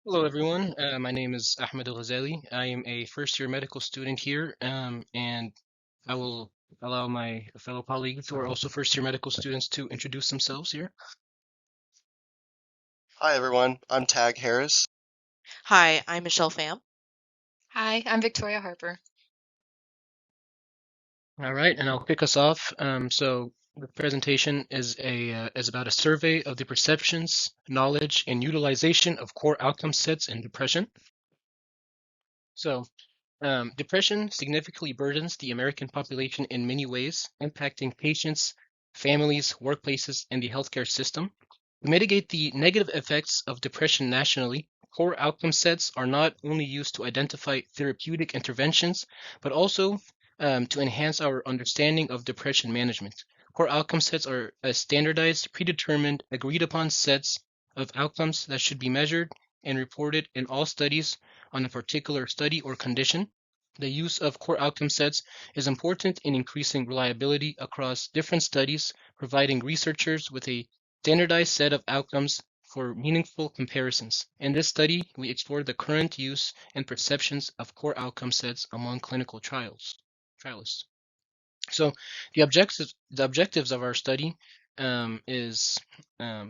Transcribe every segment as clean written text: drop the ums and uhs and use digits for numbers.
Hello, everyone. My name is Ahmed Elghzali. I am a first-year medical student here, and I will allow my fellow colleagues who are also first-year medical students to introduce themselves here. Hi everyone, I'm Tag Harris. Hi, I'm Michelle Pham. Hi, I'm Victoria Harper. All right, and I'll kick us off. So the presentation is about a survey of the perceptions, knowledge, and utilization of core outcome sets in depression. So depression significantly burdens the American population in many ways, impacting patients, families, workplaces, and the healthcare system. To mitigate the negative effects of depression nationally, core outcome sets are not only used to identify therapeutic interventions, but also to enhance our understanding of depression management. Core outcome sets are a standardized, predetermined, agreed upon sets of outcomes that should be measured and reported in all studies on a particular study or condition. The use of core outcome sets is important in increasing reliability across different studies, providing researchers with a standardized set of outcomes for meaningful comparisons. In this study, we explored the current use and perceptions of core outcome sets among clinical trialists. So the objectives of our study is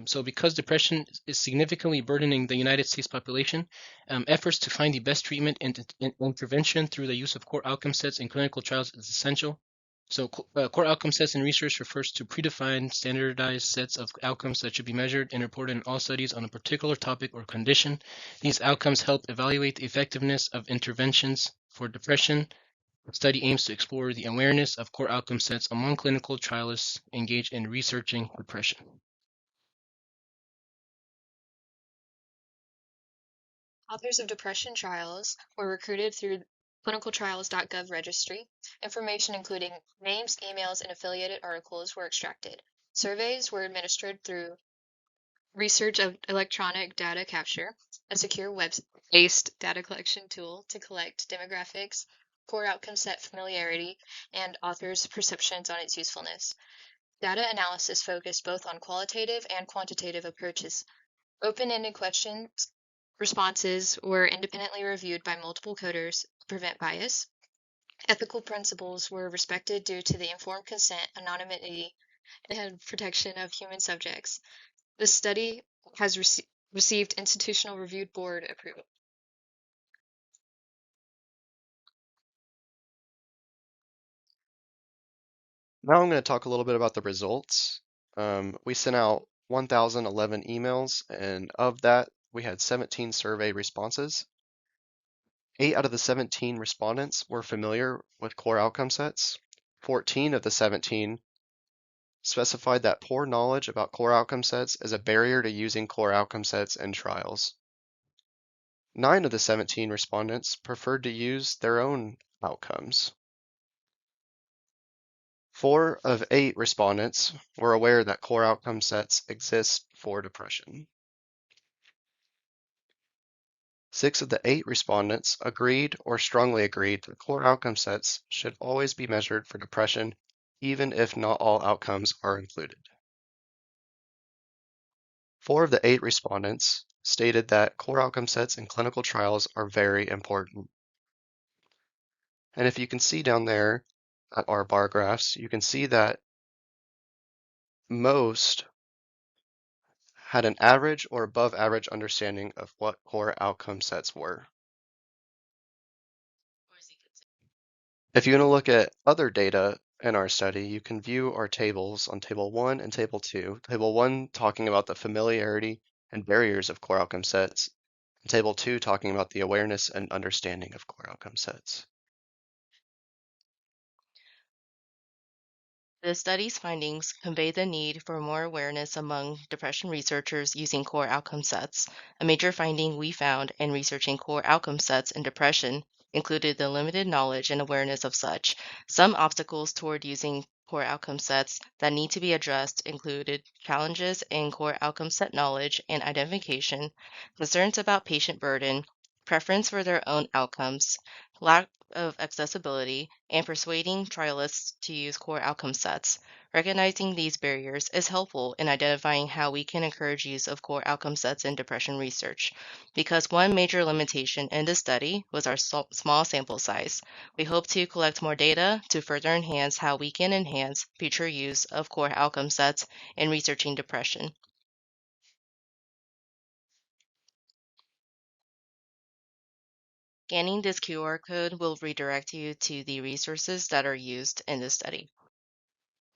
so because depression is significantly burdening the United States population, efforts to find the best treatment and intervention through the use of core outcome sets in clinical trials is essential. So core outcome sets in research refers to predefined, standardized sets of outcomes that should be measured and reported in all studies on a particular topic or condition. These outcomes help evaluate the effectiveness of interventions for depression. The study aims to explore the awareness of core outcome sets among clinical trialists engaged in researching depression. Authors of depression trials were recruited through clinicaltrials.gov registry. Information including names, emails, and affiliated articles were extracted. Surveys were administered through research of electronic data capture, a secure web-based data collection tool to collect demographics, core outcome set familiarity, and authors' perceptions on its usefulness. Data analysis focused both on qualitative and quantitative approaches. Open-ended questions responses were independently reviewed by multiple coders to prevent bias. Ethical principles were respected due to the informed consent, anonymity, and protection of human subjects. The study has received institutional review board approval. Now I'm going to talk a little bit about the results. We sent out 1,011 emails, and of that, we had 17 survey responses. 8 out of the 17 respondents were familiar with core outcome sets. 14 of the 17 specified that poor knowledge about core outcome sets is a barrier to using core outcome sets in trials. 9 of the 17 respondents preferred to use their own outcomes. 4 of 8 respondents were aware that core outcome sets exist for depression. 6 of the 8 respondents agreed or strongly agreed that core outcome sets should always be measured for depression, even if not all outcomes are included. 4 of the 8 respondents stated that core outcome sets in clinical trials are very important. And if you can see down there at our bar graphs, you can see that most had an average or above average understanding of what core outcome sets were. If you want to look at other data in our study, you can view our tables on Table 1 and Table 2. Table 1 talking about the familiarity and barriers of core outcome sets, and Table 2 talking about the awareness and understanding of core outcome sets. The study's findings convey the need for more awareness among depression researchers using core outcome sets. A major finding we found in researching core outcome sets in depression included the limited knowledge and awareness of such. Some obstacles toward using core outcome sets that need to be addressed included challenges in core outcome set knowledge and identification, concerns about patient burden, preference for their own outcomes, lack of accessibility, and persuading trialists to use core outcome sets. Recognizing these barriers is helpful in identifying how we can encourage use of core outcome sets in depression research. Because one major limitation in this study was our small sample size, we hope to collect more data to further enhance how we can enhance future use of core outcome sets in researching depression. Scanning this QR code will redirect you to the resources that are used in this study.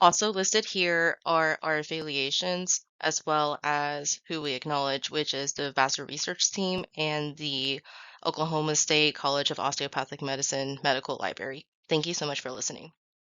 Also listed here are our affiliations as well as who we acknowledge, which is the Vassar Research Team and the Oklahoma State College of Osteopathic Medicine Medical Library. Thank you so much for listening.